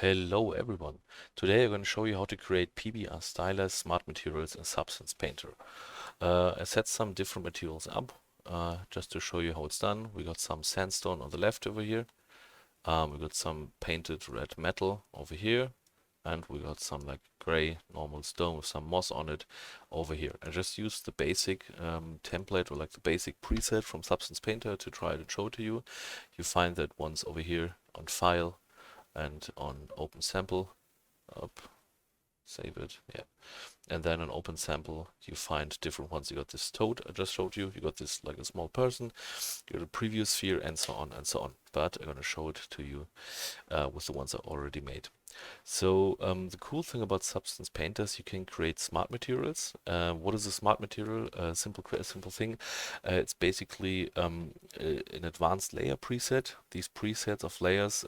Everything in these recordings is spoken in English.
Hello everyone. Today I'm going to show you how to create PBR stylized smart materials in Substance Painter. I set some different materials up just to show you how it's done. We got some sandstone on the left over here. We got some painted red metal over here. And we got some like gray normal stone with some moss on it over here. I just used the basic template or like the basic preset from Substance Painter to try to show to you. You find that once over here on File and on Open Sample. Up, save it, yeah. And then on Open Sample, you find different ones. You got this toad I just showed you. You got this like a small person. You got a preview sphere, and so on and so on. But I'm gonna show it to you with the ones I already made. So the cool thing about Substance Painter is you can create smart materials. What is a smart material? Simple thing. It's basically an advanced layer preset. These presets of layers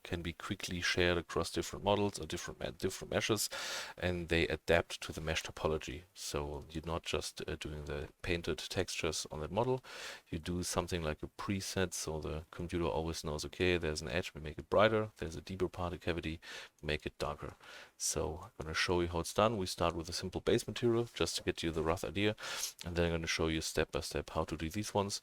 can be quickly shared across different models or different meshes, and they adapt to the mesh topology. So you're not just doing the painted textures on that model. You do something like a preset, so the computer always knows, okay, there's an edge, we make it brighter. There's a deeper particle cavity, make it darker. So I'm going to show you how it's done. We start with a simple base material just to get you the rough idea, and then I'm going to show you step by step how to do these ones.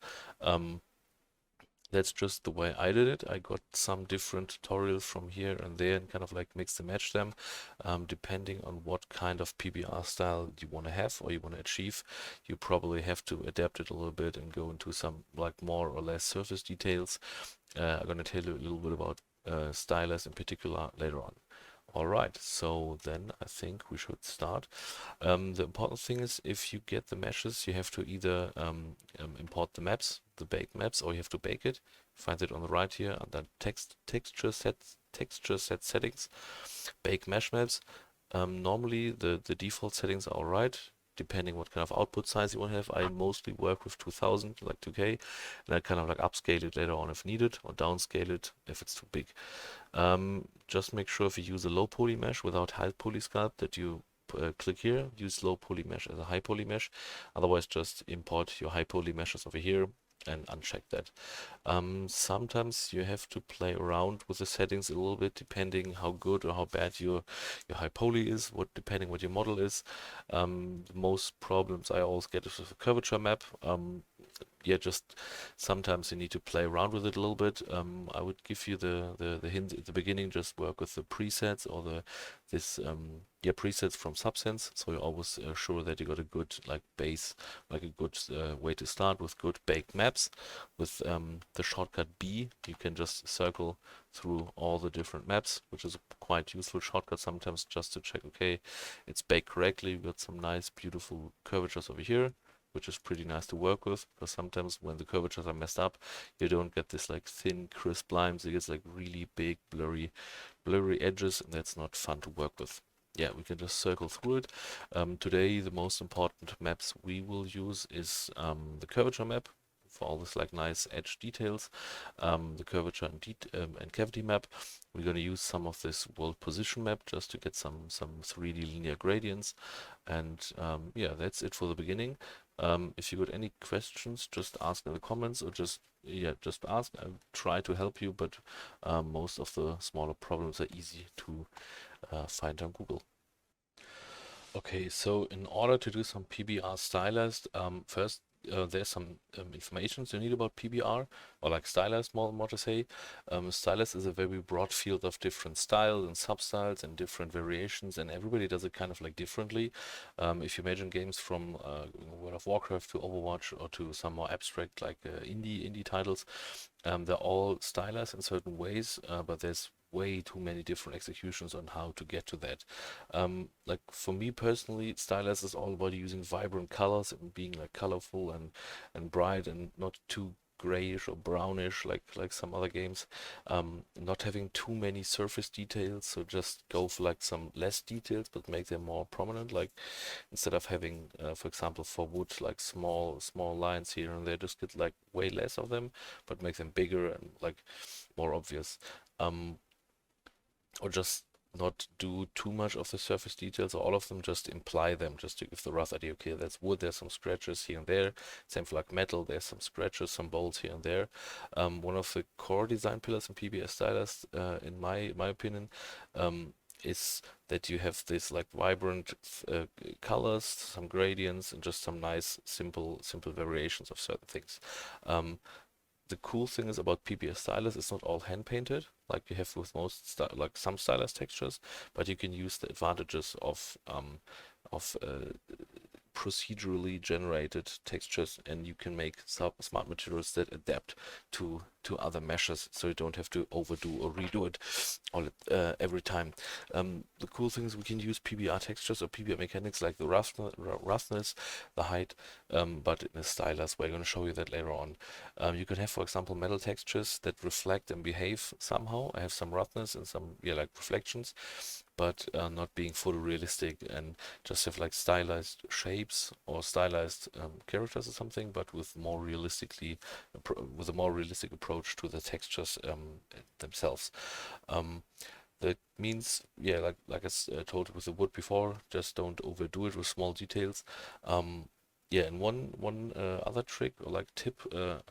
That's just the way I did it. I got some different tutorials from here and there and kind of like mix and match them, depending on what kind of PBR style you want to have or you want to achieve. You probably have to adapt it a little bit and go into some like more or less surface details. I'm going to tell you a little bit about stylus in particular later on. All right, so then I think we should start. The important thing is if you get the meshes, you have to either import the maps, the baked maps, or you have to bake it. Find it on the right here under texture set settings, bake mesh maps. Normally the default settings are alright, depending what kind of output size you want to have. I mostly work with 2000, like 2K, and I kind of like upscale it later on if needed, or downscale it if it's too big. Just make sure if you use a low poly mesh without high poly sculpt that you click here, use low poly mesh as a high poly mesh. Otherwise, just import your high poly meshes over here and uncheck that. Sometimes you have to play around with the settings a little bit, depending how good or how bad your high poly is, depending what your model is. The most problems I always get is with a curvature map. Yeah, just sometimes you need to play around with it a little bit. I would give you the hint at the beginning. Just work with the presets or presets from Substance. So you're always sure that you got a good like base, like a good way to start with good baked maps. With the shortcut B, you can just circle through all the different maps, which is a quite useful shortcut sometimes just to check, okay, it's baked correctly. We've got some nice, beautiful curvatures over here, which is pretty nice to work with, because sometimes when the curvatures are messed up, you don't get this like thin, crisp lines. It gets like really big, blurry edges, and that's not fun to work with. Yeah, we can just circle through it. Today, the most important maps we will use is the curvature map for all this like nice edge details, the curvature and cavity map. We're going to use some of this world position map just to get some 3D linear gradients. And yeah, that's it for the beginning. If you got any questions, just ask in the comments, or just ask. I'll try to help you, but most of the smaller problems are easy to find on Google. Okay, so in order to do some PBR stylized, first there's some information you need about PBR, or like stylized more to say. Stylized is a very broad field of different styles and substyles and different variations, and everybody does it kind of like differently. If you imagine games from World of Warcraft to Overwatch or to some more abstract like indie titles, they're all stylized in certain ways, but there's way too many different executions on how to get to that. Like for me personally, stylized is all about using vibrant colors and being like colorful and bright and not too grayish or brownish like some other games. Not having too many surface details, so just go for like some less details but make them more prominent. Like instead of having, for example, for wood like small lines here and there, just get like way less of them, but make them bigger and like more obvious. Or just not do too much of the surface details, or all of them, just imply them, just to give the rough idea. Okay, that's wood, there's some scratches here and there. Same for like metal, there's some scratches, some bolts here and there. One of the core design pillars in PBR stylized, in my opinion, is that you have this like vibrant colors, some gradients, and just some nice simple variations of certain things. Um, the cool thing is about PBR stylus, it's not all hand painted like you have with most like some stylus textures, but you can use the advantages of procedurally generated textures, and you can make smart materials that adapt to other meshes, so you don't have to overdo or redo it every time. The cool thing is we can use PBR textures or PBR mechanics like the roughness, the height, but in a stylus. We're going to show you that later on. You can have, for example, metal textures that reflect and behave somehow. I have some roughness and some, yeah, like reflections, but not being photorealistic, and just have like stylized shapes or stylized characters or something, but with with a more realistic approach to the textures themselves. Um, that means, yeah, like I told with the wood before, just don't overdo it with small details. Yeah, and one other trick or like tip a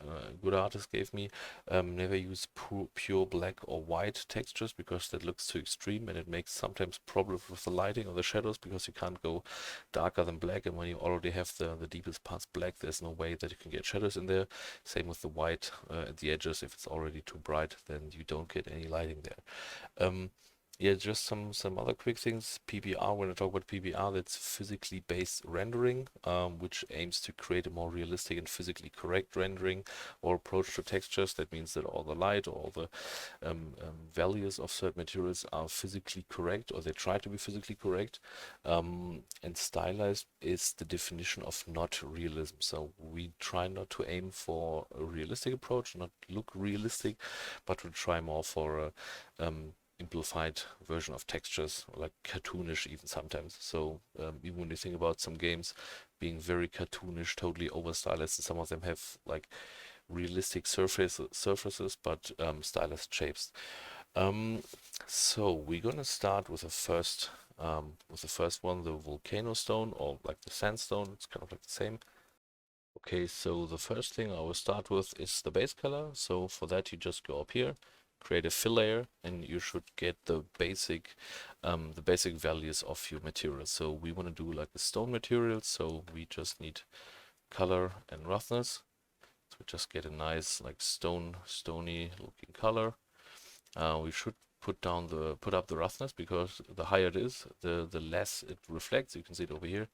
good artist gave me, never use pure black or white textures, because that looks too extreme and it makes sometimes problems with the lighting or the shadows, because you can't go darker than black, and when you already have the deepest parts black, there's no way that you can get shadows in there. Same with the white at the edges. If it's already too bright, then you don't get any lighting there. Yeah, just some other quick things. PBR, when I talk about PBR, that's physically based rendering, which aims to create a more realistic and physically correct rendering or approach to textures. That means that all the light or all the values of certain materials are physically correct, or they try to be physically correct. And stylized is the definition of not realism. So we try not to aim for a realistic approach, not look realistic, but we try more for a amplified version of textures, or like cartoonish even sometimes. So even when you think about some games being very cartoonish, totally over stylized, some of them have like realistic surfaces, but stylized shapes. Um, so we're gonna start with the first one, the volcano stone, or like the sandstone. It's kind of like the same. Okay, so the first thing I will start with is the base color. So for that, you just go up here, create a fill layer, and you should get the basic values of your material. So we want to do like a stone material, so we just need color and roughness. So we just get a nice like stony looking color. We should put up the roughness, because the higher it is, the less it reflects. You can see it over here,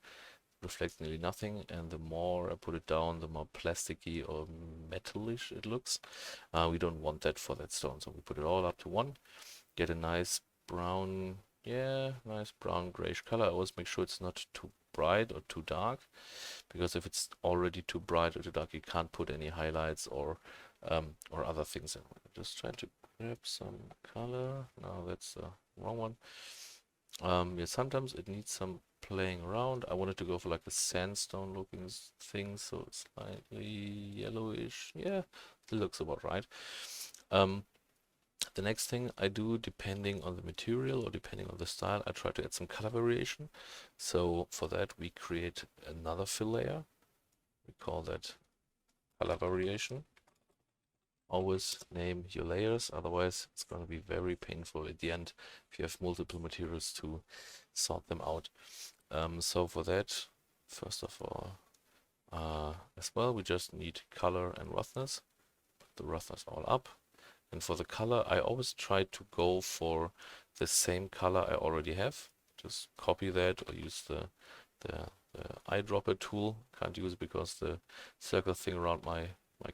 reflects nearly nothing, and the more I put it down, the more plasticky or metallish it looks. We don't want that for that stone, so we put it all up to 1, get a nice brown, yeah, nice brown grayish color. I always make sure it's not too bright or too dark, because if it's already too bright or too dark, you can't put any highlights or other things in. Just trying to grab some color. No, that's the wrong one. Yeah, sometimes it needs some playing around. I wanted to go for like a sandstone looking thing, so it's slightly yellowish. Yeah, it looks about right. The next thing I do, depending on the material or depending on the style, I try to add some color variation. So for that, we create another fill layer. We call that color variation. Always name your layers, otherwise it's going to be very painful at the end if you have multiple materials to sort them out. So for that, first of all, as well, we just need color and roughness. Put the roughness all up. And for the color, I always try to go for the same color I already have. Just copy that or use the eyedropper tool. Can't use it because the circle thing around my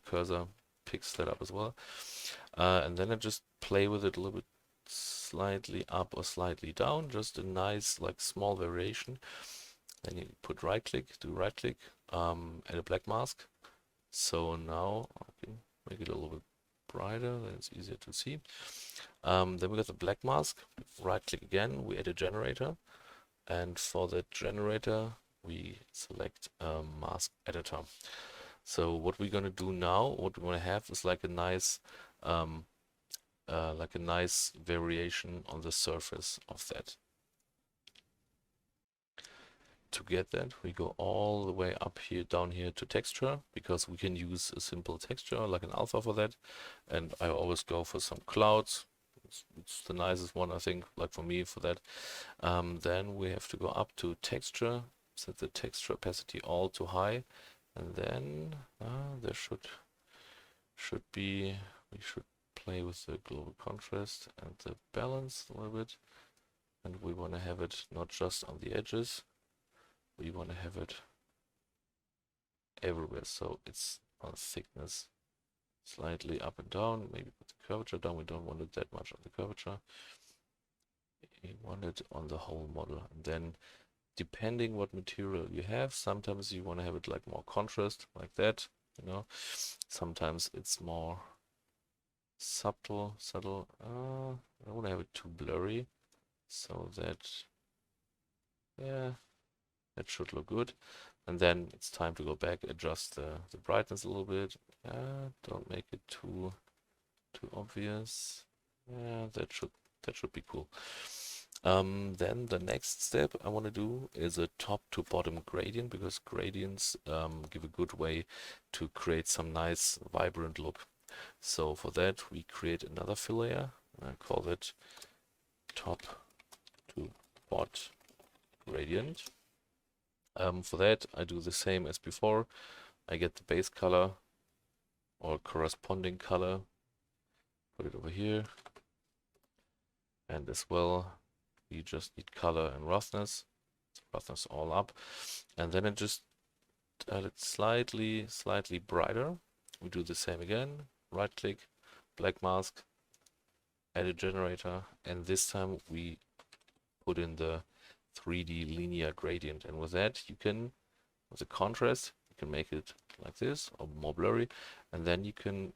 cursor picks that up as well. And then I just play with it a little bit, slightly up or slightly down, just a nice like small variation. Then you put right click, do right click, add a black mask. So now I can make it a little bit brighter, then it's easier to see. Then we got the black mask, right click again, we add a generator, and for the generator we select mask editor. So what we're gonna do now, what we want to have is like a nice like a nice variation on the surface of that. To get that, we go all the way up here, down here to texture, because we can use a simple texture like an alpha for that. And I always go for some clouds. It's the nicest one, I think, like for me, for that. Then we have to go up to texture, set the texture opacity all too high, and then there should be, we should play with the global contrast and the balance a little bit. And we want to have it not just on the edges, we want to have it everywhere, so it's on thickness slightly up and down. Maybe put the curvature down. We don't want it that much on the curvature. We want it on the whole model. And then depending what material you have, sometimes you want to have it like more contrast, like that, you know. Sometimes it's more subtle. I don't want to have it too blurry, so that, yeah, that should look good. And then it's time to go back, adjust the brightness a little bit. Don't make it too obvious. Yeah, that should be cool. Then the next step I want to do is a top to bottom gradient, because gradients give a good way to create some nice vibrant look. So for that we create another fill layer. I call it top to bottom gradient. For that I do the same as before. I get the base color or corresponding color, put it over here, and as well we just need color and roughness all up, and then it just it's slightly brighter. We do the same again, right click, black mask, add a generator, and this time we put in the 3D linear gradient, and with that you can, with the contrast, you can make it like this or more blurry, and then you can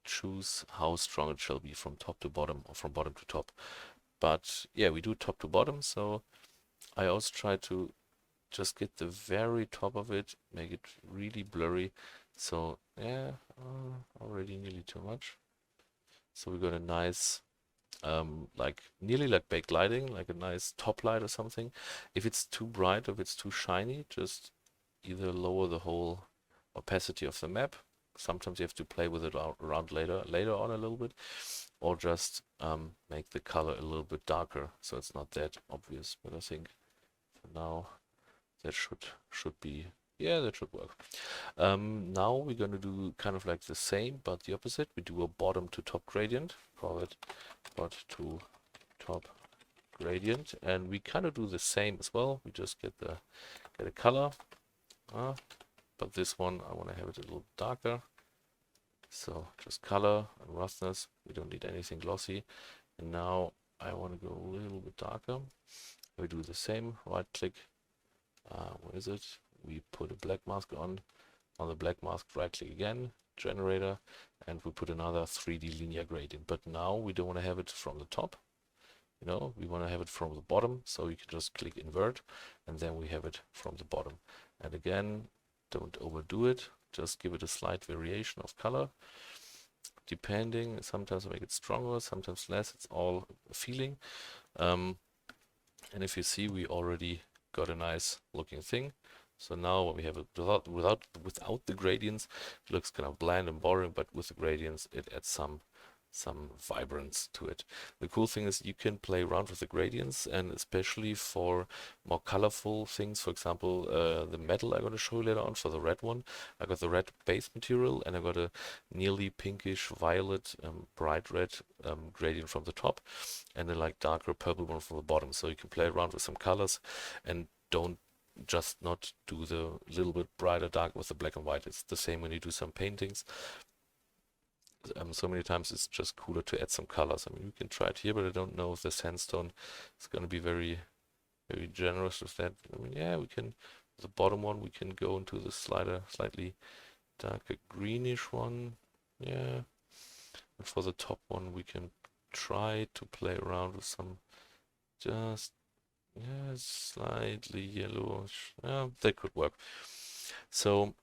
choose how strong it shall be from top to bottom or from bottom to top. But yeah, we do top to bottom, so I also try to just get the very top of it, make it really blurry. So yeah, already nearly too much. So we got a nice like nearly like backlighting, like a nice top light or something. If it's too bright or if it's too shiny, just either lower the whole opacity of the map. Sometimes you have to play with it around later on a little bit, or just make the color a little bit darker so it's not that obvious. But I think for now that should be, yeah, that should work. Now we're going to do kind of like the same but the opposite. We do a bottom to top gradient, call it bottom to top gradient, and we kind of do the same as well. We just get a color, but this one I want to have it a little darker. So just color and roughness. We don't need anything glossy. And now I want to go a little bit darker. We do the same, right click. Where is it? We put a black mask on the black mask, right click again, generator, and we put another 3D linear gradient. But now we don't want to have it from the top, you know, we want to have it from the bottom, so you can just click invert, and then we have it from the bottom. And again, don't overdo it, just give it a slight variation of color. Depending, sometimes I make it stronger, sometimes less, it's all a feeling. And if you see, we already got a nice looking thing. So now when we have it without the gradients, it looks kind of bland and boring, but with the gradients it adds some vibrance to it. The cool thing is you can play around with the gradients, and especially for more colorful things. For example, the metal I'm going to show you later on, for the red one, I got the red base material and I got a nearly pinkish violet, bright red gradient from the top, and a like darker purple one from the bottom. So you can play around with some colors and don't just not do the little bit brighter dark with the black and white. It's the same when you do some paintings. So many times it's just cooler to add some colors. I mean, you can try it here, but I don't know if the sandstone is going to be very generous with that. I mean, yeah, we can, the bottom one, we can go into the slightly darker greenish one. Yeah. And for the top one, we can try to play around with some just, yeah, slightly yellowish. Yeah, that could work. So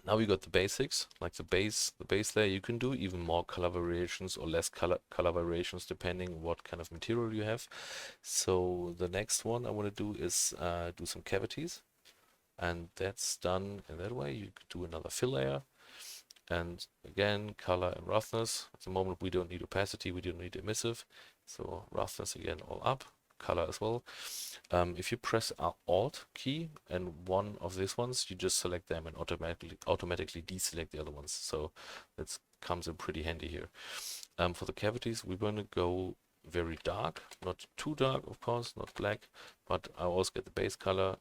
Now we got the basics, like the base layer. You can do even more color variations or less color variations depending what kind of material you have. So the next one I want to do is do some cavities, and that's done in that way. You could do another fill layer, and again color and roughness. At the moment we don't need opacity, we don't need emissive, so roughness again all up, color as well. If you press Alt key and one of these ones, you just select them and automatically deselect the other ones. So that comes in pretty handy here. For the cavities, we're going to go very dark, not too dark, of course, not black, but I always get the base color,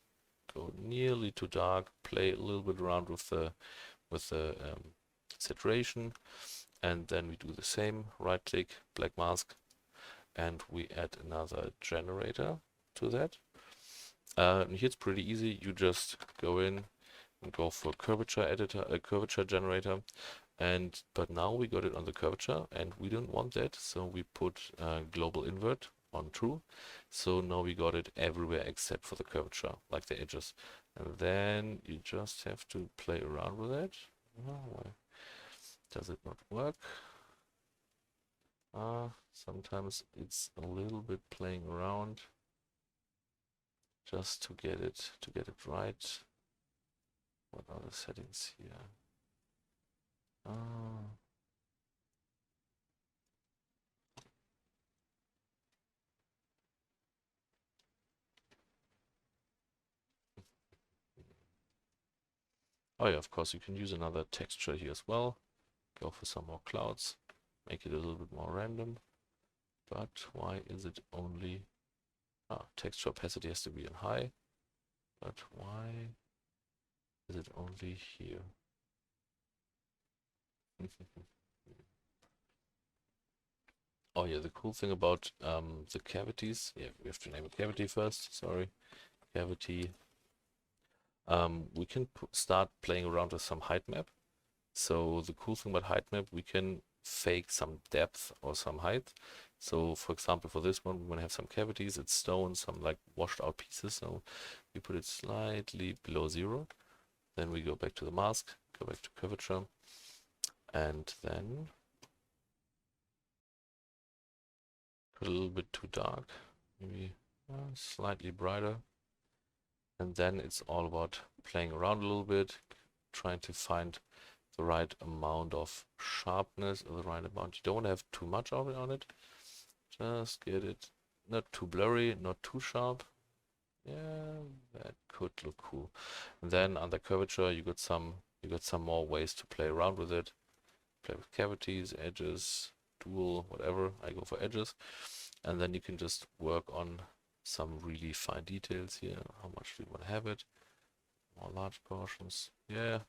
go nearly too dark, play a little bit around with the saturation, and then we do the same. Right click, black mask, and we add another generator to that. And here it's pretty easy. You just go in and go for curvature editor, a curvature generator, but now we got it on the curvature, and we don't want that, so we put global invert on true. So now we got it everywhere except for the curvature, like the edges. And then you just have to play around with it. Oh, why does it not work? Sometimes it's a little bit playing around just to get it right. What are the settings here? Oh yeah, of course you can use another texture here as well. Go for some more clouds, make it a little bit more random. But why is it only texture opacity has to be on high, but why is it only here? Oh yeah, the cool thing about the cavities, yeah, we have to name a cavity first, sorry, cavity. We can start playing around with some height map. So the cool thing about height map, we can fake some depth or some height. So for example, for this one, we're going to have some cavities, it's stone, some like washed out pieces. So we put it slightly below 0. Then we go back to the mask, go back to curvature, and then put a little bit too dark, maybe slightly brighter. And then it's all about playing around a little bit, trying to find the right amount of sharpness or the right amount. You don't want to have too much of it on it. Just get it not too blurry, not too sharp. Yeah, that could look cool. And then under curvature, you got some more ways to play around with it. Play with cavities, edges, dual, whatever. I go for edges, and then you can just work on some really fine details here. How much do you want to have it? More large portions. Yeah,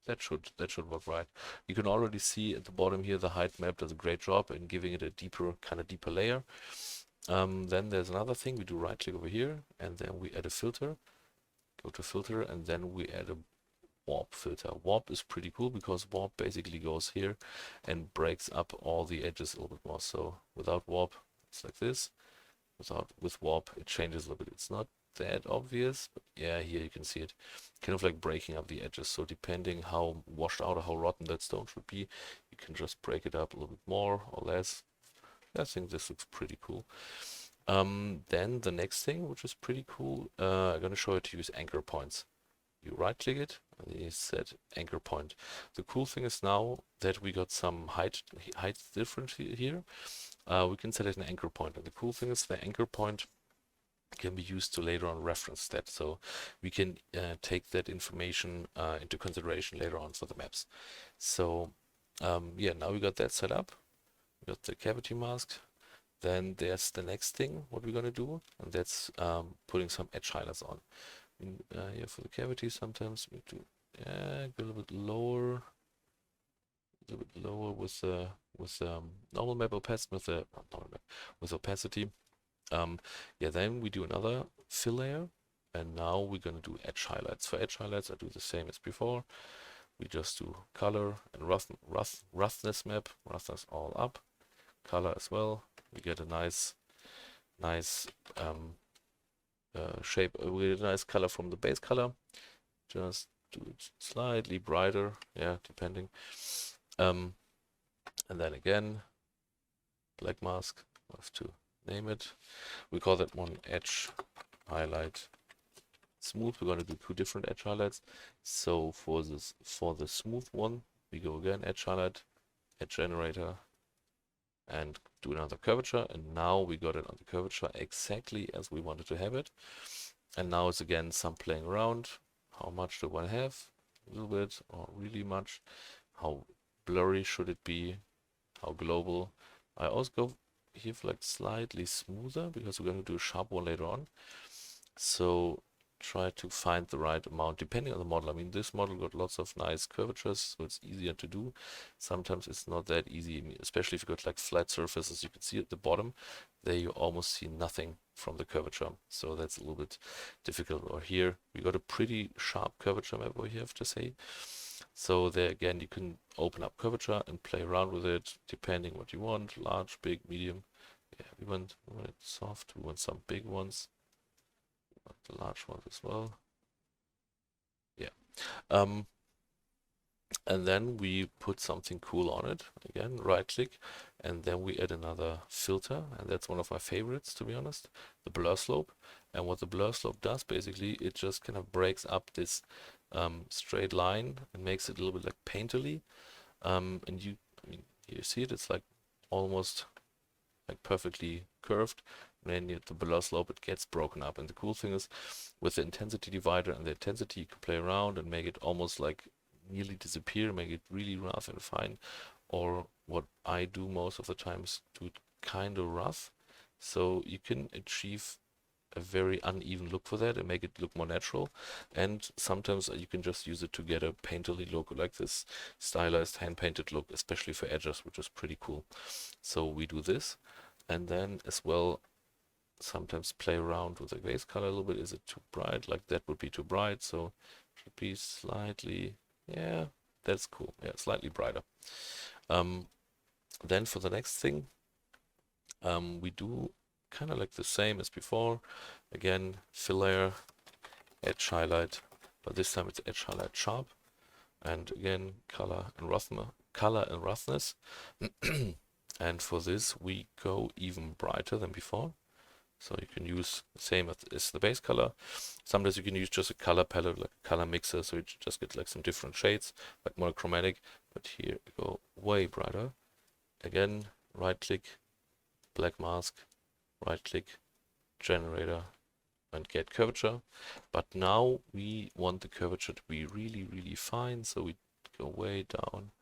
that should work right. You can already see at the bottom here the height map does a great job in giving it a deeper layer. Then there's another thing. We do right click over here, and then we add a filter. Go to filter, and then we add a warp filter. Warp is pretty cool because warp basically goes here and breaks up all the edges a little bit more. So without warp, it's like this. With warp, it changes a little bit. It's not that obvious, but yeah, here you can see it kind of like breaking up the edges. So depending how washed out or how rotten that stone should be, you can just break it up a little bit more or less. I think this looks pretty cool. Then the next thing, which is pretty cool, I'm going to show you to use anchor points. You right click it and you set anchor point. The cool thing is now that we got some height difference here, we can set it an anchor point. And the cool thing is the anchor point can be used to later on reference that. So we can take that information into consideration later on for the maps. So yeah, now we got that set up. We got the cavity mask. Then there's the next thing, what we're going to do, and that's putting some edge highlights on. Here for the cavity, sometimes we do go a little bit lower, with normal map opacity, with opacity. Yeah, then we do another fill layer, and now we're going to do edge highlights. For edge highlights, I do the same as before. We just do color and roughness map, roughness all up, color as well. We get a nice shape. We get a nice color from the base color. Just do it slightly brighter, yeah, depending. And then again, black mask, I have to name it. We call that one edge highlight smooth. We're going to do two different edge highlights. So for the smooth one, we go again, edge highlight, edge generator, and do another curvature. And now we got it on the curvature exactly as we wanted to have it. And now it's again some playing around. How much do I have? A little bit or really much? How blurry should it be? How global? I also go here for like slightly smoother because we're going to do a sharp one later on. So try to find the right amount depending on the model. I mean, this model got lots of nice curvatures, so it's easier to do. Sometimes it's not that easy, especially if you got like flat surfaces. You can see at the bottom there you almost see nothing from the curvature, so that's a little bit difficult. Or here we got a pretty sharp curvature map over here, I have to say. So there again, you can open up curvature and play around with it depending what you want, large, big, medium. Yeah, we want it soft, we want some big ones, the large ones as well. Yeah. And then we put something cool on it. Again, right click, and then we add another filter, and that's one of my favorites, to be honest, the blur slope. And what the blur slope does, basically, it just kind of breaks up this straight line and makes it a little bit like painterly. And I mean, you see it, it's like almost like perfectly curved. And then the blur slope, it gets broken up. And the cool thing is, with the intensity divider and the intensity, you can play around and make it almost like nearly disappear, make it really rough and fine. Or what I do most of the time is do it kind of rough. So you can achieve a very uneven look for that and make it look more natural. And sometimes you can just use it to get a painterly look, like this stylized hand-painted look, especially for edges, which is pretty cool. So we do this, and then as well sometimes play around with the base color a little bit. Is it too bright? Like that would be too bright, so it should be slightly, yeah, that's cool. Yeah, slightly brighter. Then for the next thing, we do kind of like the same as before. Again, fill layer, edge highlight, but this time it's edge highlight sharp. And again, color and roughness. And for this, we go even brighter than before. So you can use the same as the base color. Sometimes you can use just a color palette, like a color mixer, so you just get like some different shades, like monochromatic. But here we go way brighter. Again, right click, black mask, right click, generator, and get curvature. But now we want the curvature to be really, really fine, so we go way down.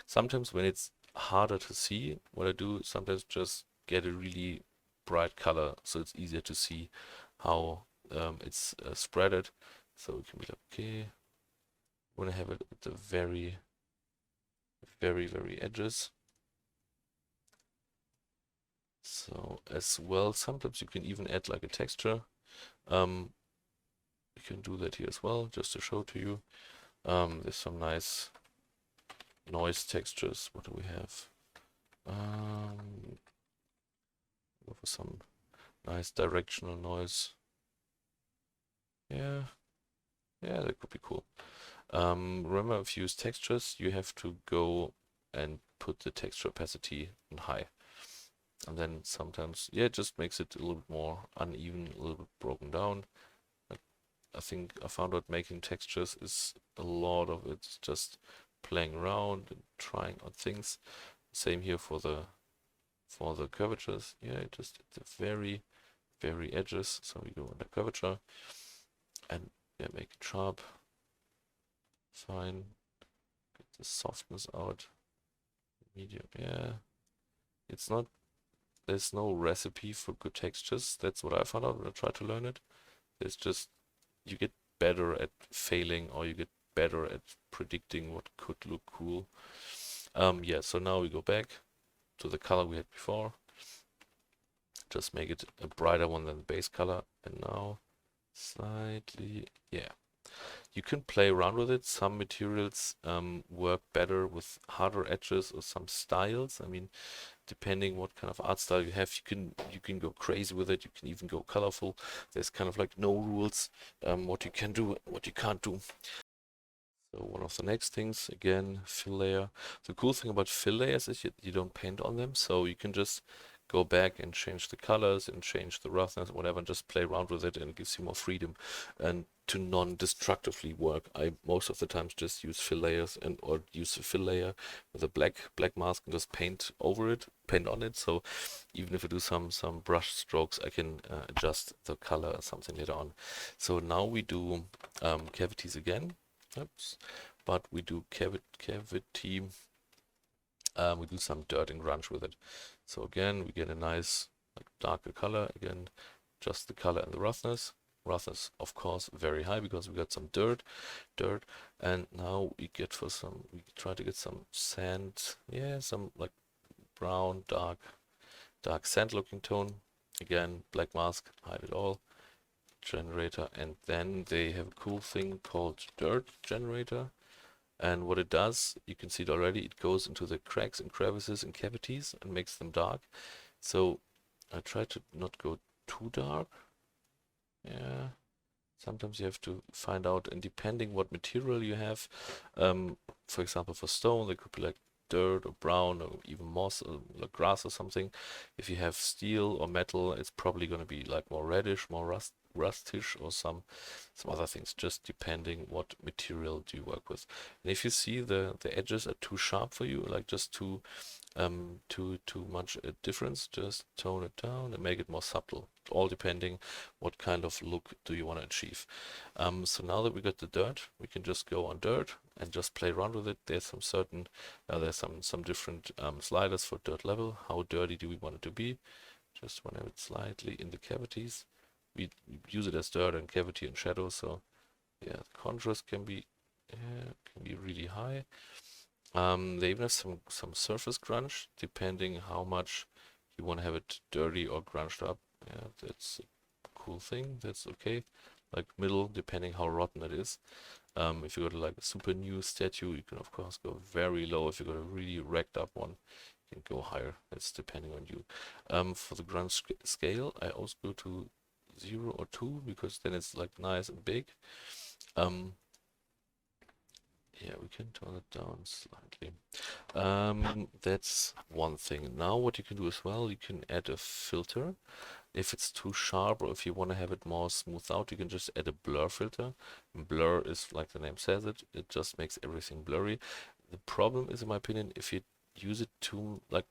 Sometimes when it's harder to see, what I do is sometimes just get a really bright color so it's easier to see how it's spreaded. So we can be like, okay, we want to have it at the very, very edges. So as well, sometimes you can even add like a texture. You can do that here as well, just to show to you. There's some nice noise textures. What do we have? Go for some nice directional noise. Yeah, that could be cool. Remember, if you use textures, you have to go and put the texture opacity on high. And then sometimes, yeah, it just makes it a little bit more uneven, a little bit broken down. I think I found out making textures is a lot of it's just playing around and trying out things. Same here for the curvatures. Yeah, just at the very edges. So we go under curvature and yeah, make it sharp. Fine. Get the softness out. Medium. Yeah. It's not. There's no recipe for good textures. That's what I found out when I tried to learn it. It's just you get better at failing, or you get better at predicting what could look cool. Yeah, so now we go back to the color we had before. Just make it a brighter one than the base color. And now slightly, yeah. You can play around with it. Some materials work better with harder edges or some styles. I mean, depending what kind of art style you have, you can go crazy with it. You can even go colorful. There's kind of like no rules what you can do, what you can't do. So one of the next things, again, fill layer. The cool thing about fill layers is you don't paint on them, so you can just go back and change the colors and change the roughness, whatever, and just play around with it, and it gives you more freedom and to non-destructively work. I most of the times just use fill layers and or use a fill layer with a black mask and just paint over it, paint on it. So even if I do some brush strokes, I can adjust the color or something later on. So now we do cavities again. Oops. But we do cavity. We do some dirt and grunge with it. So again, we get a nice like darker color. Again, just the color and the roughness. Roughness, of course, very high because we got some dirt. And now we try to get some sand. Yeah, some like brown, dark sand looking tone. Again, black mask, hide it all. Generator, and then they have a cool thing called dirt generator. And what it does, you can see it already, it goes into the cracks and crevices and cavities and makes them dark. So I try to not go too dark. Yeah, sometimes you have to find out, and depending what material you have, for example, for stone, they could be like dirt or brown or even moss or like grass or something. If you have steel or metal, it's probably going to be like more reddish, more rustish, or some other things, just depending what material do you work with. And if you see the edges are too sharp for you, like just too much a difference, just tone it down and make it more subtle, all depending what kind of look do you want to achieve. So now that we got the dirt, we can just go on dirt and just play around with it. There's some different sliders for dirt level. How dirty do we want it to be? Just want to have it slightly in the cavities. We use it as dirt and cavity and shadow, so yeah, the contrast can be really high. They even have some surface grunge, depending how much you want to have it dirty or grunged up. Yeah, that's a cool thing. That's okay. Like middle, depending how rotten it is. If you go to like a super new statue, you can of course go very low. If you got a really racked up one, you can go higher. That's depending on you. For the grunge scale, I also go to 0 or 2 because then it's like nice and big. Yeah, we can tone it down slightly. That's one thing. Now what you can do as well, you can add a filter. If it's too sharp or if you want to have it more smoothed out, you can just add a blur filter. Blur is like the name says it just makes everything blurry. The problem is, in my opinion, if you use it too, like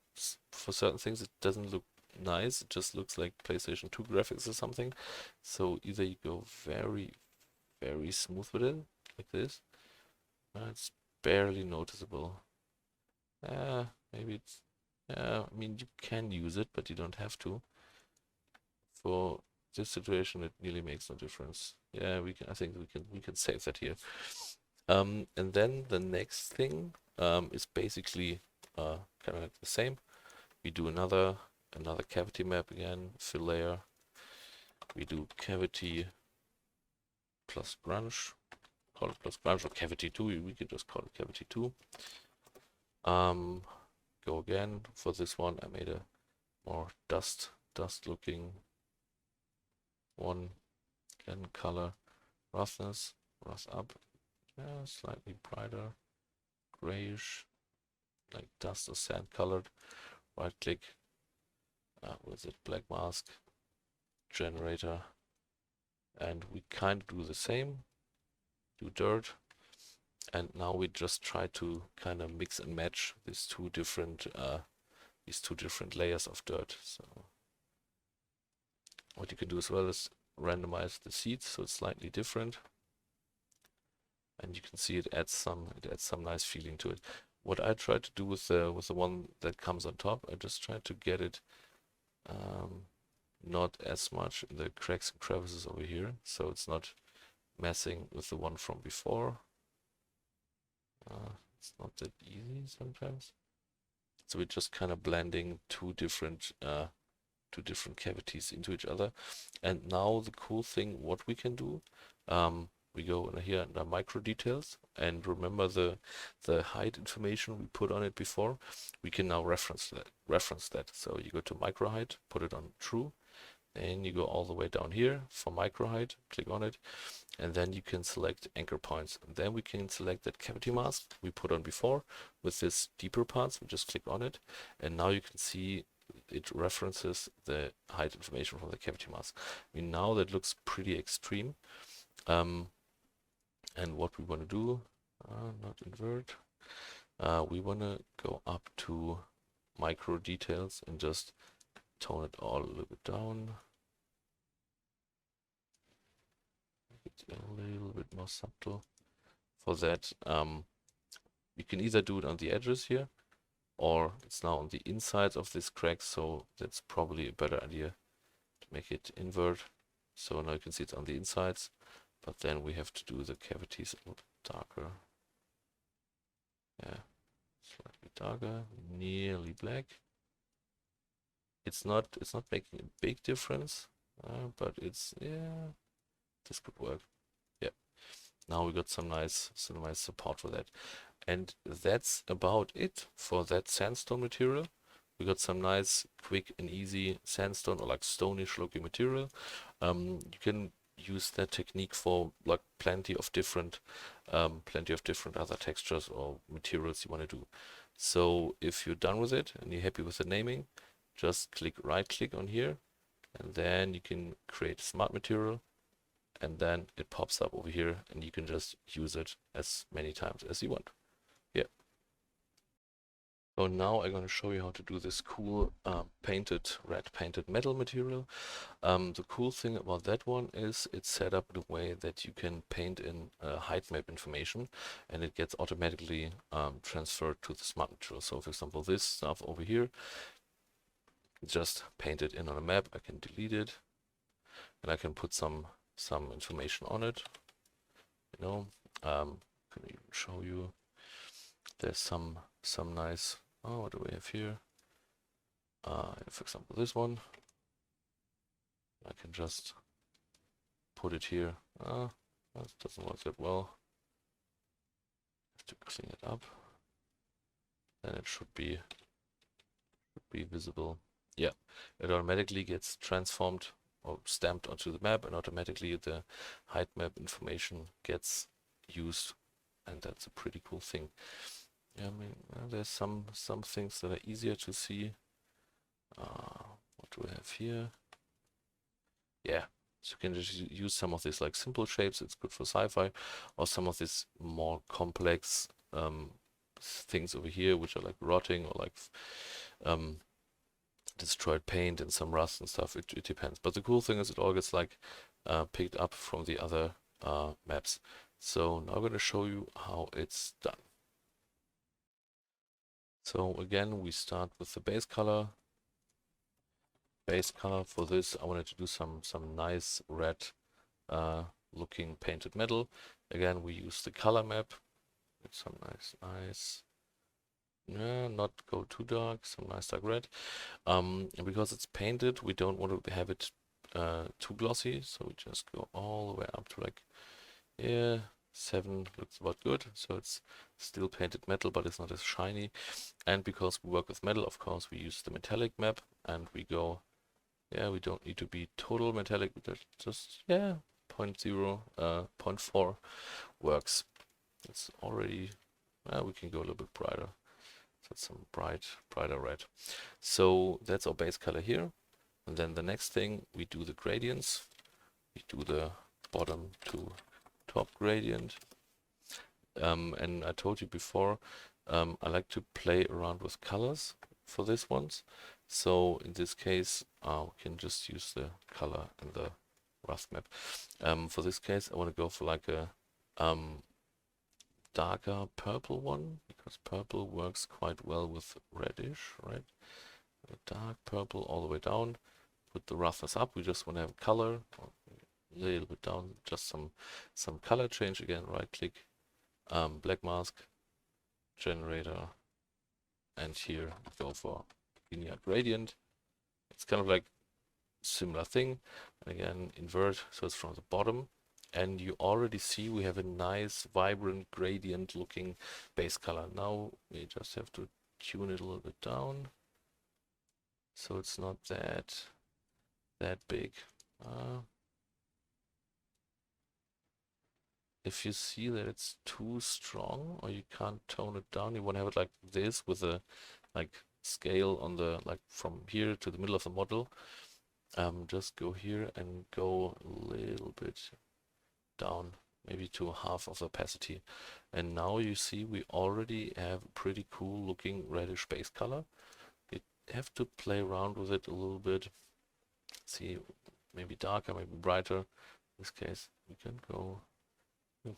for certain things, it doesn't look nice. It just looks like PlayStation 2 graphics or something. So either you go very, very smooth with it, like this. It's barely noticeable. Maybe it's, I mean, you can use it, but you don't have to. For this situation, it really makes no difference. Yeah, I think we can save that here. And then the next thing is basically kind of like the same. We do another cavity map again, fill layer. We do cavity plus grunge. Call it plus grunge or cavity 2. We could just call it cavity 2. Go again. For this one, I made a more dust looking one. Again, color, roughness, rust up. Yeah, slightly brighter, grayish, like dust or sand colored. Right click. With it, black mask, generator, and we kind of do the same. Do dirt, and now we just try to kind of mix and match these two different layers of dirt. So what you can do as well is randomize the seeds so it's slightly different, and you can see it adds some nice feeling to it. What I try to do with the one that comes on top, I just try to get it not as much in the cracks and crevices over here, so it's not messing with the one from before. It's not that easy sometimes. So we're just kind of blending two different cavities into each other. And now the cool thing, what we can do, we go in here under micro details, and remember the height information we put on it before. We can now reference that. So you go to micro height, put it on true. Then you go all the way down here for micro height, click on it, and then you can select anchor points. And then we can select that cavity mask we put on before with this deeper parts. We just click on it, and now you can see it references the height information from the cavity mask. I mean, now that looks pretty extreme. And what we want to do, not invert, we want to go up to micro details and just tone it all a little bit down. Make it a little bit more subtle. For that, you can either do it on the edges here, or it's now on the insides of this crack, so that's probably a better idea to make it invert. So now you can see it's on the insides, but then we have to do the cavities a little bit darker. Yeah, slightly darker, nearly black. It's not making a big difference, but it's, yeah, this could work. Yeah. Now we got some nice support for that. And that's about it for that sandstone material. We got some nice, quick and easy sandstone or like stonish looking material. You can use that technique for like plenty of different other textures or materials you want to do. So if you're done with it and you're happy with the naming, just right click on here, and then you can create a smart material, and then it pops up over here, and you can just use it as many times as you want. Yeah. So now I'm going to show you how to do this cool red painted metal material. The cool thing about that one is it's set up in a way that you can paint in height map information, and it gets automatically transferred to the smart material. So for example, this stuff over here, just paint it in on a map. I can delete it, and I can put some information on it. You know, can even show you. There's some nice. Oh, what do we have here? For example, this one. I can just put it here. That doesn't work that well. Have to clean it up. Then it should be visible. Yeah, it automatically gets transformed or stamped onto the map, and automatically the height map information gets used, and that's a pretty cool thing. Yeah, I mean, there's some things that are easier to see. What do we have here? Yeah, so you can just use some of these like simple shapes. It's good for sci-fi, or some of these more complex things over here, which are like rotting or like destroyed paint and some rust and stuff. It depends. But the cool thing is it all gets like picked up from the other maps. So now I'm going to show you how it's done. So again, we start with the base color. Base color for this, I wanted to do some nice red looking painted metal. Again, we use the color map. It's some nice. Yeah, not go too dark, some nice dark red. And because it's painted, we don't want to have it too glossy, so we just go all the way up to like, yeah, 7 looks about good. So it's still painted metal, but it's not as shiny. And because we work with metal, of course, we use the metallic map, and we go, yeah, we don't need to be total metallic, just, yeah, 0.0, 0.4 works. It's already, we can go a little bit brighter. That's some brighter red. So that's our base color here. And then the next thing, we do the gradients. We do the bottom to top gradient. And I told you before, I like to play around with colors for this ones. So in this case, we can just use the color in the rough map. For this case, I want to go for like a darker purple one, because purple works quite well with reddish, right? Dark purple all the way down. Put the roughness up. We just want to have color, a little bit down, just some color change. Again, right click, black mask, generator, and here we go for linear gradient. It's kind of like similar thing. And again, invert, so it's from the bottom. And you already see we have a nice, vibrant, gradient-looking base color. Now we just have to tune it a little bit down, so it's not that that big. If you see that it's too strong or you can't tone it down, you want to have it like this with a like scale on the like from here to the middle of the model. Just go here and go a little bit down, maybe to half of the opacity. And now you see we already have a pretty cool looking reddish base color. You have to play around with it a little bit. See, maybe darker, maybe brighter. In this case, we can go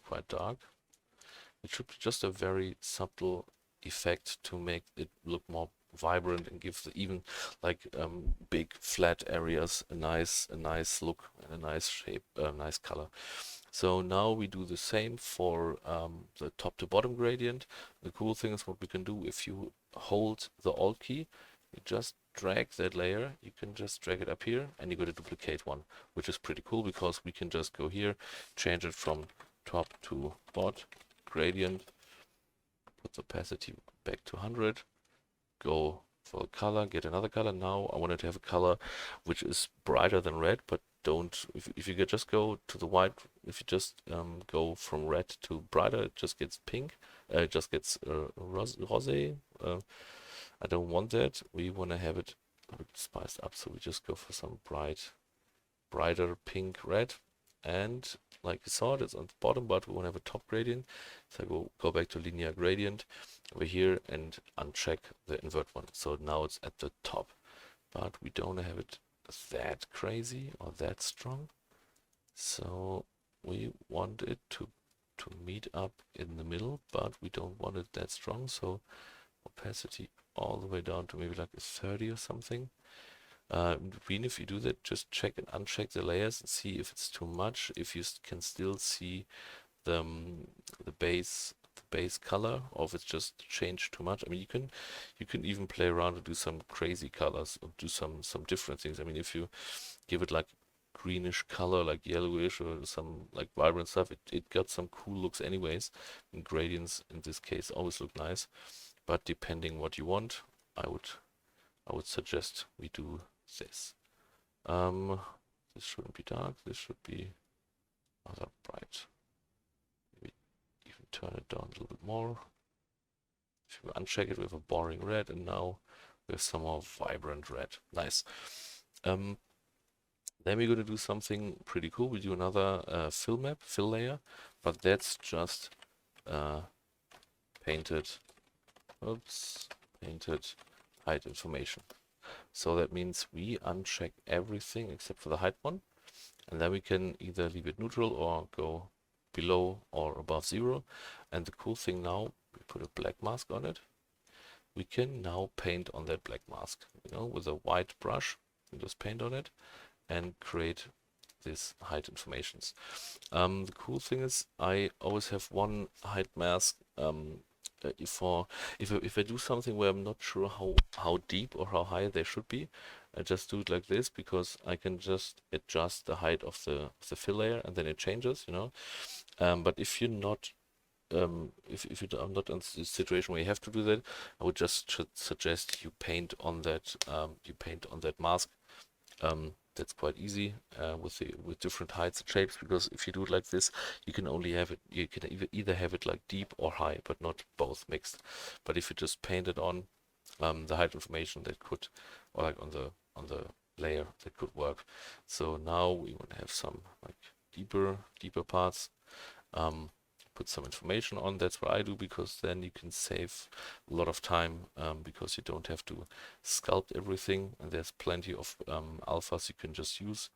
quite dark. It should be just a very subtle effect to make it look more vibrant and give the even like big flat areas a nice look and a nice shape, a nice color. So now we do the same for the top to bottom gradient. The cool thing is what we can do if you hold the Alt key, you just drag that layer, you can just drag it up here and you got to duplicate one, which is pretty cool because we can just go here, change it from top to bottom gradient, put the opacity back to 100, go for a color, get another color. Now I wanted to have a color which is brighter than red, but don't, if you could just go to the white, if you just go from red to brighter, it just gets pink, it just gets rosé. I don't want that. We want to have it a bit spiced up, so we just go for some brighter pink red. And like you saw, it's on the bottom, but we want to have a top gradient. So go back to linear gradient over here and uncheck the invert one. So now it's at the top, but we don't have it that crazy or that strong. So we want it to meet up in the middle, but we don't want it that strong. So opacity all the way down to maybe like a 30 or something. In between, if you do that, just check and uncheck the layers and see if it's too much. If you can still see the base color, or if it's just changed too much. I mean, you can even play around and do some crazy colors or do some different things. I mean, if you give it like greenish color, like yellowish or some like vibrant stuff, it got some cool looks anyways. And gradients in this case always look nice, but depending what you want, I would suggest we do this. This shouldn't be dark, this should be rather bright. Maybe even turn it down a little bit more. If you uncheck it, we have a boring red, and now we have some more vibrant red. Nice. Then we're going to do something pretty cool. We do another fill layer, but that's just painted height information. So that means we uncheck everything except for the height one, and then we can either leave it neutral or go below or above 0. And the cool thing now, we put a black mask on it. We can now paint on that black mask, with a white brush. You just paint on it and create this height informations. The cool thing is I always have one height mask if I do something where I'm not sure how deep or how high they should be, I just do it like this because I can just adjust the height of the fill layer and then it changes, but if you're not if you are not in a situation where you have to do that, I would just suggest you paint on that mask. That's quite easy with different heights and shapes, because if you do it like this, you can only have it. You can either have it like deep or high, but not both mixed. But if you just paint it on the height information, that could, or like on the layer, that could work. So now we want to have some like deeper parts. Put some information on. That's what I do, because then you can save a lot of time, because you don't have to sculpt everything, and there's plenty of alphas you can just use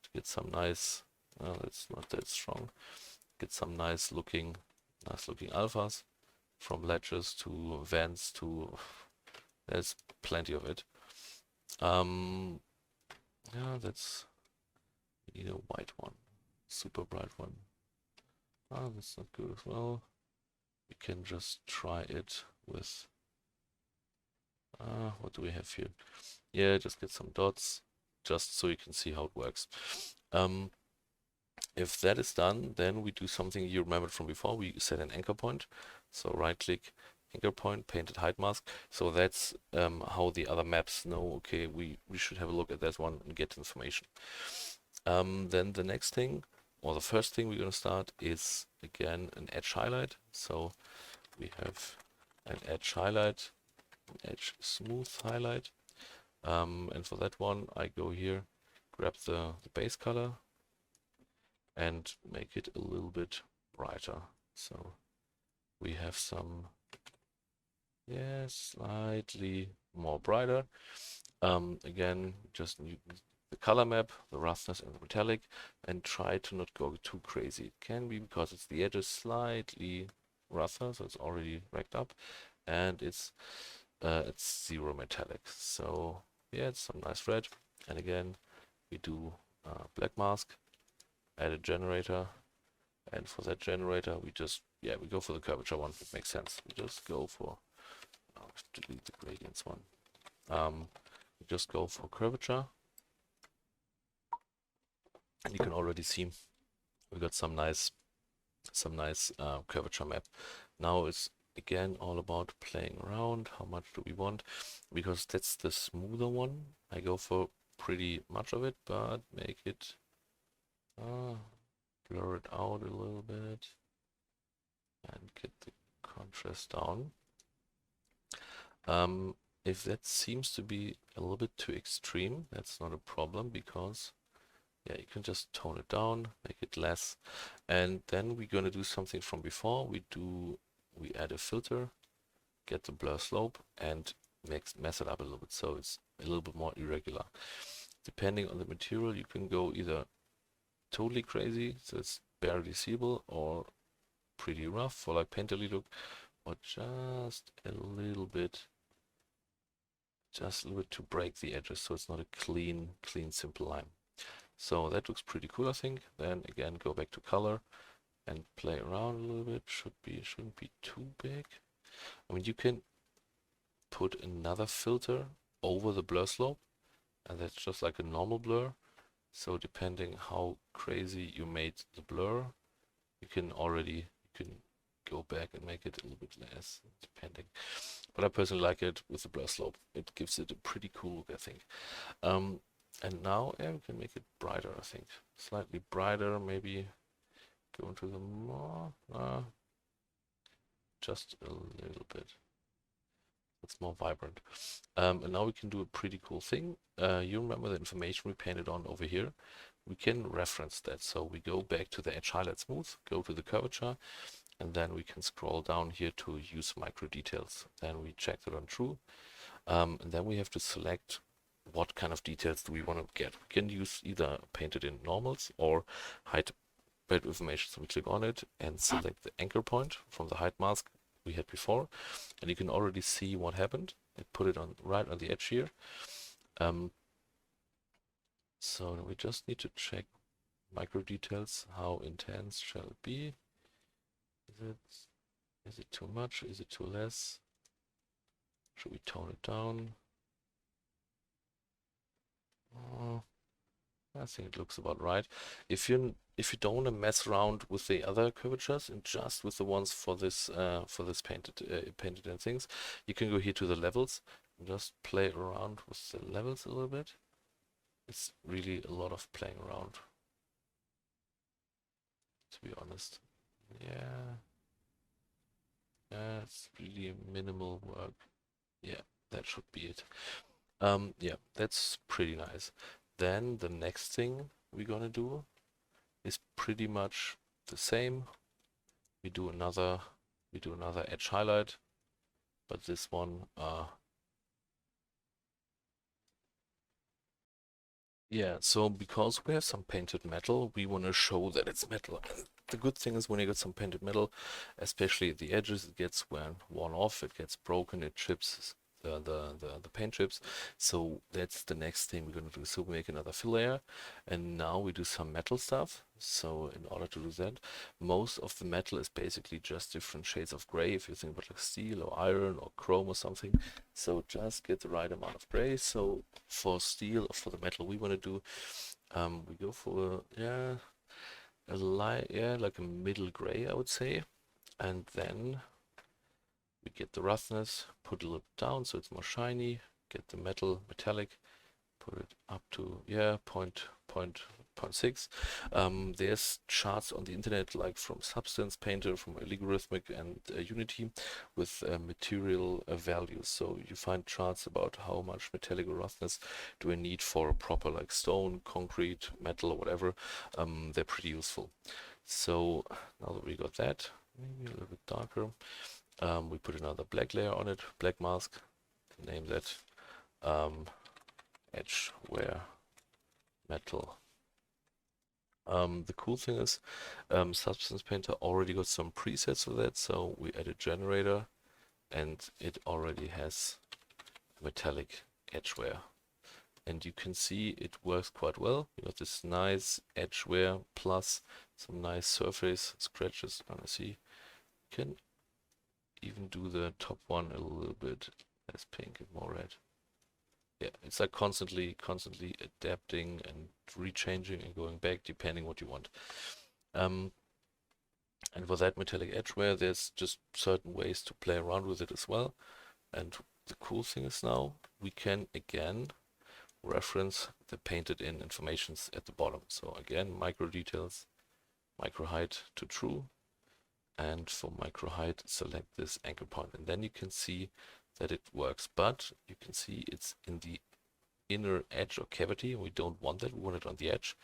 to get some nice, that's not that strong, get some nice looking alphas, from ledges to vents to, there's plenty of it. Yeah, we need a white one, super bright one. That's not good as well. We can just try it with, what do we have here? Yeah, just get some dots, just so you can see how it works. If that is done, then we do something you remembered from before. We set an anchor point. So right click, anchor point, painted height mask. So that's how the other maps know, okay, we should have a look at that one and get information. Then the next thing, or the first thing we're going to start is, again, an edge highlight. So we have an edge highlight, an edge smooth highlight. And for that one, I go here, grab the base color, and make it a little bit brighter. So we have some, yeah, slightly more brighter. Again, just the color map, the roughness and the metallic, and try to not go too crazy. It can be because it's the edges slightly rougher, so it's already racked up, and it's 0 metallic. So yeah, it's some nice red. And again, we do black mask, add a generator, and for that generator, we go for the curvature one. It makes sense. We just go for, delete the gradients one. We just go for curvature, and you can already see we got some nice curvature map. Now it's again all about playing around. How much do we want? Because that's the smoother one. I go for pretty much of it, but make it blur it out a little bit and get the contrast down. If that seems to be a little bit too extreme, that's not a problem, because yeah, you can just tone it down, make it less. And then we're going to do something from before. We add a filter, get the blur slope, and mess it up a little bit, so it's a little bit more irregular. Depending on the material, you can go either totally crazy, so it's barely seeable, or pretty rough for like painterly look, or just a little bit to break the edges, so it's not a clean, simple line. So that looks pretty cool, I think. Then again, go back to color and play around a little bit. Shouldn't be too big. I mean, you can put another filter over the blur slope, and that's just like a normal blur. So depending how crazy you made the blur, you can go back and make it a little bit less, depending. But I personally like it with the blur slope. It gives it a pretty cool look, I think. And now, yeah, we can make it brighter, I think. Slightly brighter, maybe go into the more, just a little bit. It's more vibrant. And now we can do a pretty cool thing. You remember the information we painted on over here? We can reference that. So we go back to the edge highlight smooth, go to the curvature, and then we can scroll down here to use micro details. Then we check that on true. And then we have to select what kind of details do we want to get. We can use either painted in normals or height bed information. So we click on it and select the anchor point from the height mask we had before, and you can already see what happened. I put it on right on the edge here. So we just need to check micro details. How intense shall it be? Is it too much? Is it too less? Should we tone it down? I think it looks about right. If you don't want to mess around with the other curvatures and just with the ones for this painted and things, you can go here to the levels and just play around with the levels a little bit. It's really a lot of playing around, to be honest. Yeah, it's really minimal work. Yeah, that should be it. Yeah, that's pretty nice. Then the next thing we're gonna do is pretty much the same. We do another edge highlight, but this one, yeah, so because we have some painted metal, we want to show that it's metal. And the good thing is when you get some painted metal, especially at the edges, it gets worn off, it gets broken, it chips the paint chips. So that's the next thing we're going to do. So we make another fill layer, and now we do some metal stuff. So in order to do that, most of the metal is basically just different shades of gray, if you think about like steel or iron or chrome or something. So just get the right amount of gray. So for steel or for the metal we want to do, we go for like a middle gray, I would say. And then We get the roughness, put a little bit down so it's more shiny, get the metallic, put it up to, yeah, point 0.6. There's charts on the internet like from Substance Painter, from Algorithmic and Unity with material values. So you find charts about how much metallic or roughness do I need for a proper like stone, concrete, metal or whatever. They're pretty useful. So now that we got that, maybe a little bit darker, we put another black layer on it, black mask, name that edgeware metal. The cool thing is Substance Painter already got some presets for that, so we add a generator and it already has metallic edgeware. And you can see it works quite well. You got this nice edgeware plus some nice surface scratches. And I see you can even do the top one a little bit less pink and more red. Yeah, it's like constantly adapting and rechanging and going back depending what you want. And for that metallic edgeware, there's just certain ways to play around with it as well. And the cool thing is now we can again reference the painted in informations at the bottom. So again, micro details, micro height to true. And for micro height, select this anchor point. And then you can see that it works, but you can see it's in the inner edge or cavity. We don't want that, we want it on the edge.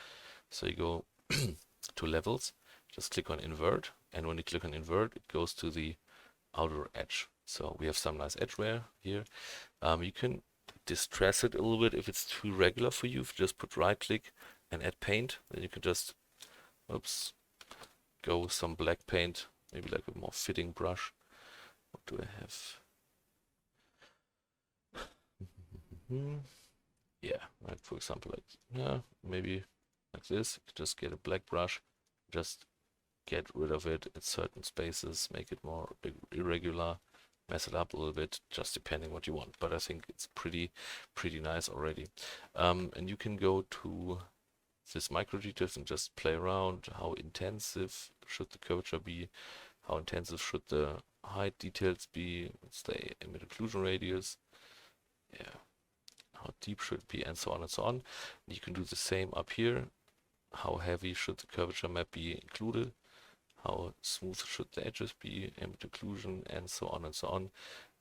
So you go to levels, just click on invert, and when you click on invert, it goes to the outer edge. So we have some nice edgeware here. You can distress it a little bit if it's too regular for you. If you just put right click and add paint, then you can just, oops, go with some black paint, maybe like a more fitting brush. What do I have? Yeah, like for example, like, yeah, maybe like this. Just get a black brush, just get rid of it at certain spaces, make it more irregular, mess it up a little bit, just depending what you want. But I think it's pretty nice already. And you can go to this micro details and just play around. How intensive should the curvature be? How intensive should the height details be? Let's say emit occlusion radius. Yeah. How deep should it be, and so on and so on. You can do the same up here. How heavy should the curvature map be included? How smooth should the edges be, ambient occlusion, and so on and so on.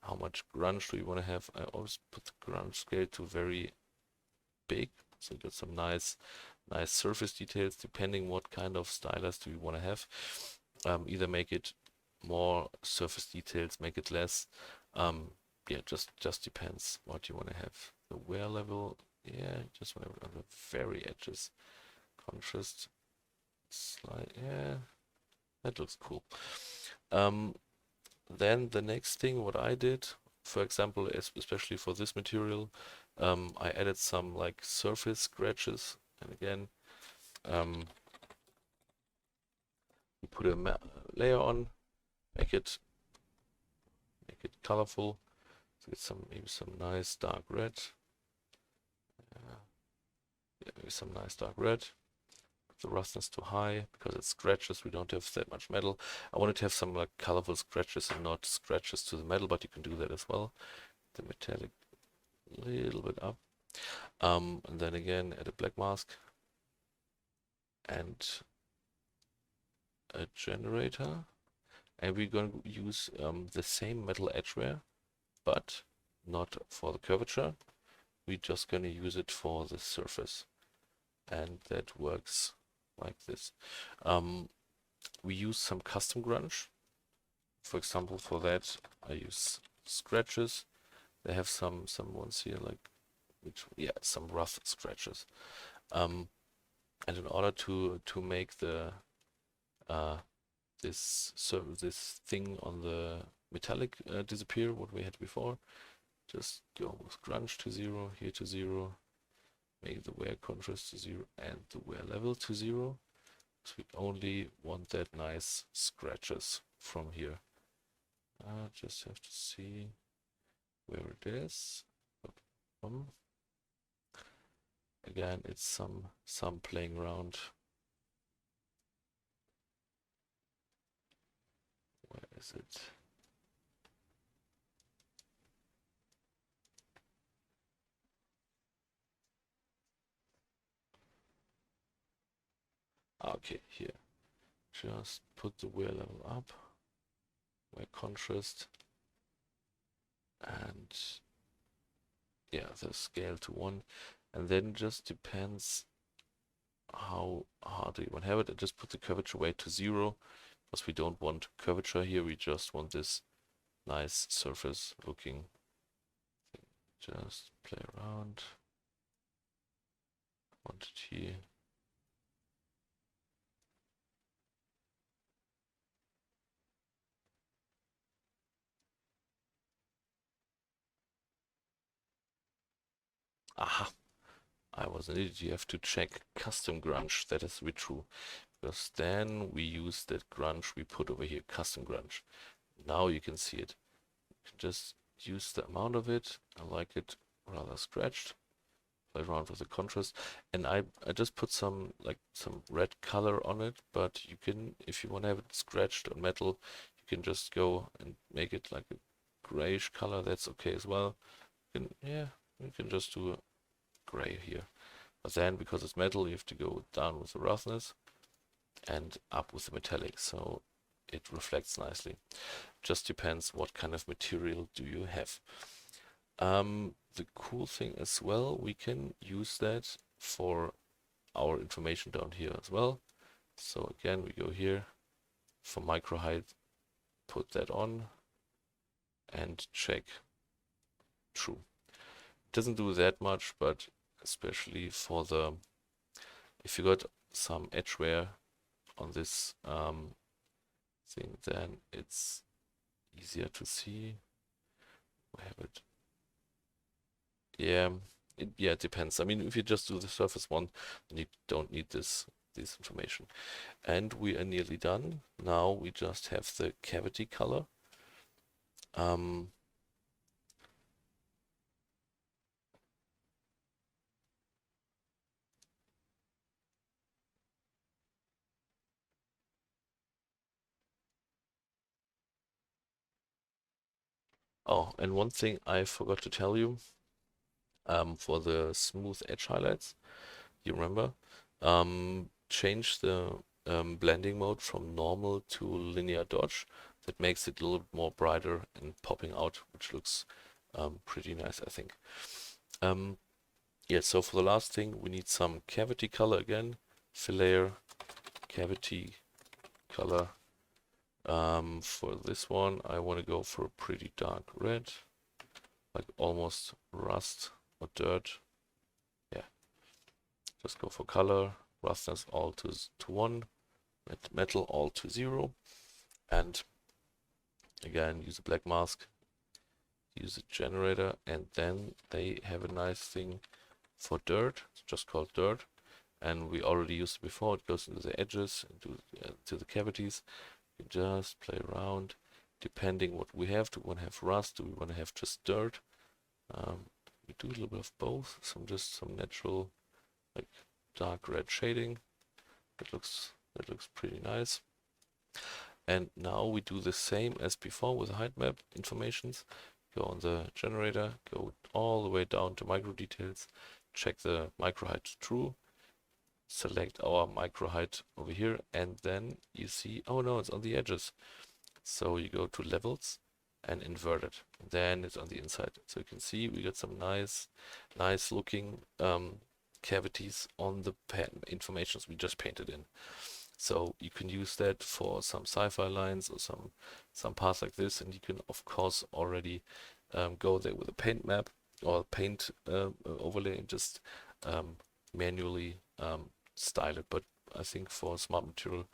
How much grunge do you want to have? I always put the grunge scale to very big, so you got some nice surface details depending what kind of stylized do you want to have. Either make it more surface details, make it less. Yeah, just depends what you want to have. The wear level, yeah, just want to on the very edges. Contrast, slide, yeah, that looks cool. Then the next thing, what I did, for example, especially for this material, I added some like surface scratches, and again, you put a layer on, make it colorful. So get maybe some nice dark red. Yeah, maybe some nice dark red. The roughness too high because it scratches. We don't have that much metal. I wanted to have some like colorful scratches and not scratches to the metal, but you can do that as well. The metallic a little bit up. And then again add a black mask and a generator. And we're going to use the same metal edgeware, but not for the curvature. We're just going to use it for the surface. And that works like this. We use some custom grunge. For example, for that I use scratches. They have some ones here like some rough scratches. And in order to make the this thing on the metallic disappear, what we had before, just go with grunge to 0, here to 0. Make the wear contrast to 0 and the wear level to 0. So we only want that nice scratches from here. I just have to see where it is. Again, it's some playing around. Where is it? Okay, here. Just put the wear level up, wear contrast, and yeah, the scale to 1. And then just depends how hard you want to have it. And just put the curvature weight to 0, because we don't want curvature here. We just want this nice surface looking thing. Just play around. Quantity. Aha! I was an idiot. You have to check custom grunge. That is really true. Because then we use that grunge we put over here, custom grunge. Now you can see it. You can just use the amount of it. I like it rather scratched. Play around with the contrast. And I just put some red color on it, but you can, if you want to have it scratched on metal, you can just go and make it like a grayish color. That's okay as well. Yeah, you can just do a gray here. But then, because it's metal, you have to go down with the roughness and up with the metallic, so it reflects nicely. Just depends what kind of material do you have. The cool thing as well, we can use that for our information down here as well. So again, we go here for micro height, put that on and check true. Doesn't do that much, but especially for the, if you got some edge wear on this thing, then it's easier to see. We have it. Yeah, it depends. I mean, if you just do the surface one, then you don't need this information. And we are nearly done. Now we just have the cavity color. Oh, and one thing I forgot to tell you, for the smooth edge highlights, you remember, change the blending mode from normal to linear dodge. That makes it a little bit more brighter and popping out, which looks pretty nice, I think. Yeah, so for the last thing, we need some cavity color again. Fill layer, cavity color. For this one, I want to go for a pretty dark red, like almost rust or dirt. Yeah, just go for color, roughness all to 1, metal all to 0, and again use a black mask, use a generator, and then they have a nice thing for dirt. It's just called dirt, and we already used it before. It goes into the edges, into the cavities. You just play around, depending what we have. Do we want to have rust? Do we want to have just dirt? We do a little bit of both. Some natural, like dark red shading. That looks pretty nice. And now we do the same as before with the height map informations. Go on the generator, go all the way down to micro details, check the micro height to true, select our micro height over here, and then you see, oh no, it's on the edges. So you go to levels and invert it. Then it's on the inside. So you can see we got some nice looking cavities on the informations we just painted in. So you can use that for some sci-fi lines or some paths like this, and you can of course already go there with a paint map or paint overlay and just manually style it. But I think for SmartMaterial,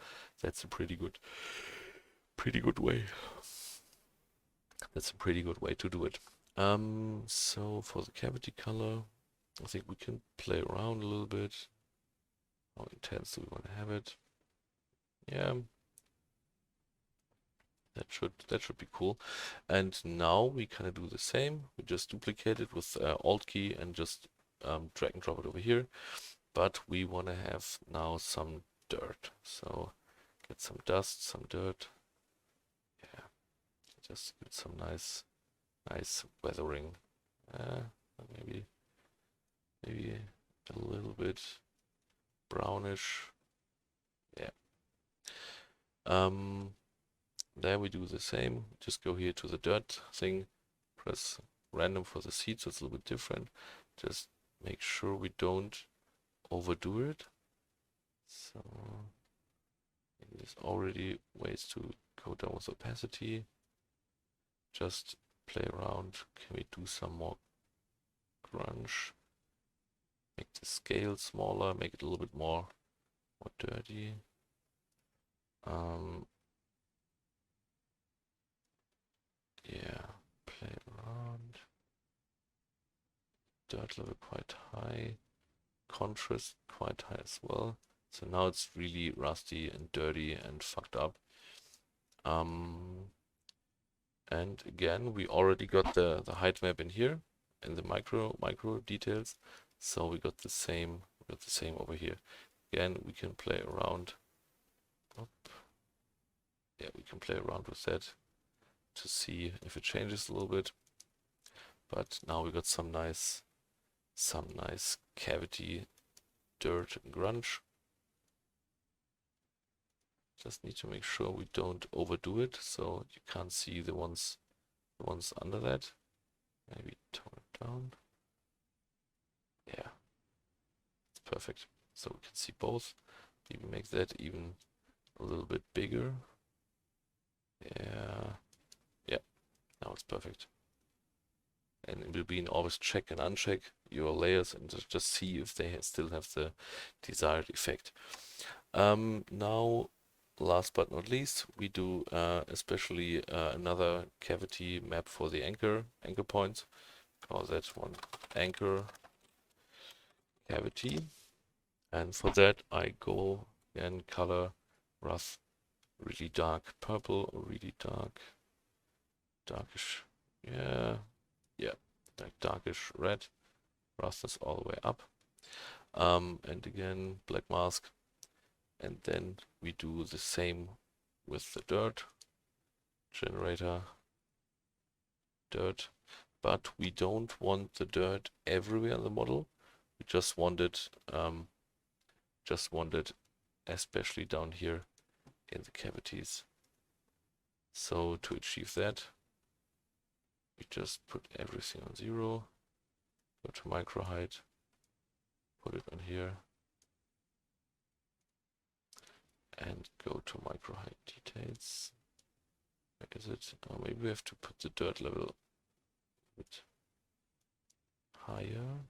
that's a pretty good way. That's a pretty good way to do it. So for the cavity color, I think we can play around a little bit. How intense do we want to have it? Yeah, that should be cool. And now we kind of do the same. We just duplicate it with Alt key and just drag and drop it over here. But we want to have now some dirt. So get some dust, some dirt. Yeah, just get some nice weathering. Maybe a little bit brownish. There we do the same. Just go here to the dirt thing, press random for the seed, so it's a little bit different. Just make sure we don't overdo it. So there's already ways to go down with opacity. Just play around. Can we do some more grunge? Make the scale smaller, make it a little bit more dirty. Yeah, play around. Dirt level quite high. Contrast quite high as well. So now it's really rusty and dirty and fucked up. And again, we already got the height map in here and the micro details. So we got the same over here. Again, we can play around. Yeah, we can play around with that to see if it changes a little bit. But now we got some nice cavity dirt and grunge. Just need to make sure we don't overdo it, so you can't see the ones under that. Maybe tone it down. Yeah, it's perfect. So we can see both. Maybe make that even a little bit bigger. Yeah, now it's perfect. And it will be always check and uncheck your layers and just see if they still have the desired effect. Now, last but not least, we do especially another cavity map for the anchor points. Call that one anchor cavity. And for that, I go and color rough, really dark purple, or really darkish, yeah, like darkish red, roughness all the way up. And again, black mask. And then we do the same with the dirt generator, dirt, but we don't want the dirt everywhere in the model. We just want it especially down here in the cavities. So to achieve that, we just put everything on 0, go to micro height, put it on here, and go to micro height details. Where is it? Oh, maybe we have to put the dirt level a bit higher.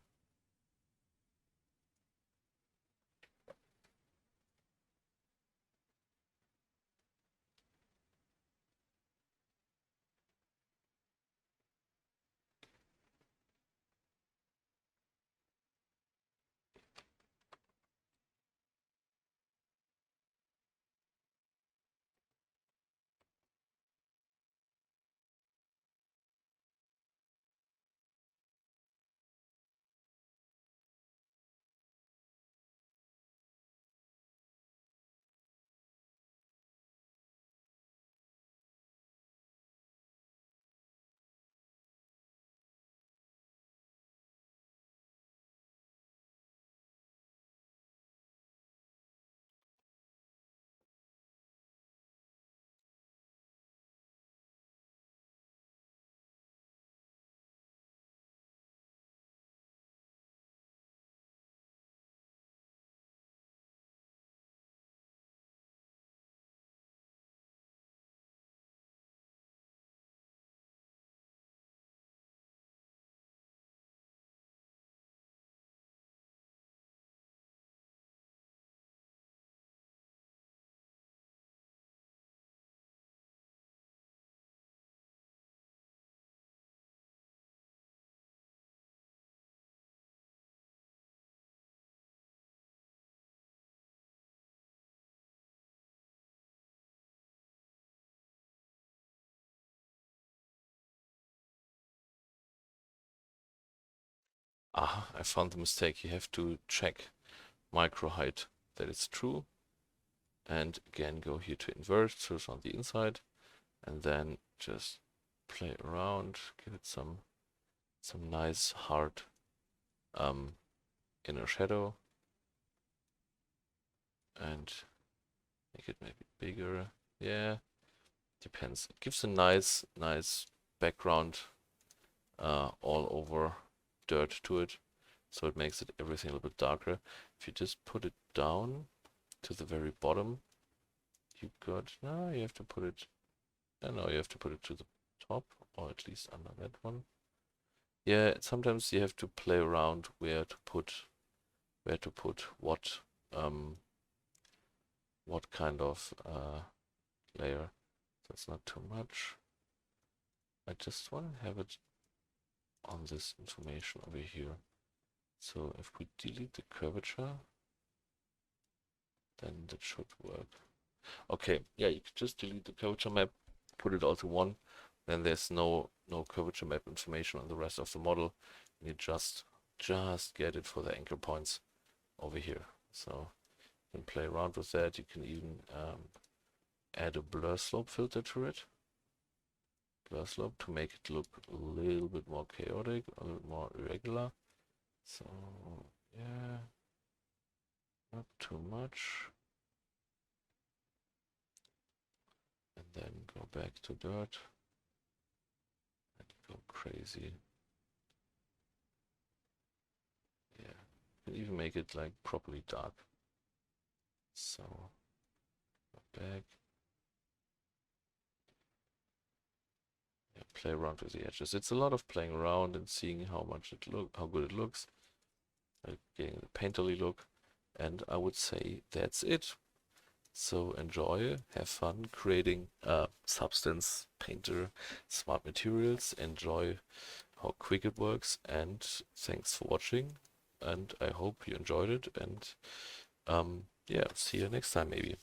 Ah, I found the mistake. You have to check micro height that it's true. And again, go here to invert, search on the inside, and then just play around, give it some nice hard inner shadow. And Make it maybe bigger. Yeah, depends. It gives a nice background all over dirt to it, so it makes it everything a little bit darker. If you just put it down to the very bottom, you got, no, you have to put it, no, you have to put it to the top, or at least under that one. Yeah, sometimes you have to play around where to put what kind of layer. That's not too much. I just want to have it on this information over here. So if we delete the curvature, then that should work. Okay, yeah, you can just delete the curvature map, put it all to one, then there's no curvature map information on the rest of the model. You just get it for the anchor points over here. So you can play around with that. You can even add a blur slope filter to it. Blur slope to make it look a little bit more chaotic, a little more irregular. So yeah, not too much. And then go back to dirt and go crazy. Yeah, you can even make it like properly dark. So go back. Yeah, play around with the edges. It's a lot of playing around and seeing how good it looks, getting the painterly look. And I would say that's it. So enjoy, have fun creating Substance Painter Smart Materials. Enjoy how quick it works, and thanks for watching. And I hope you enjoyed it. And yeah, see you next time maybe.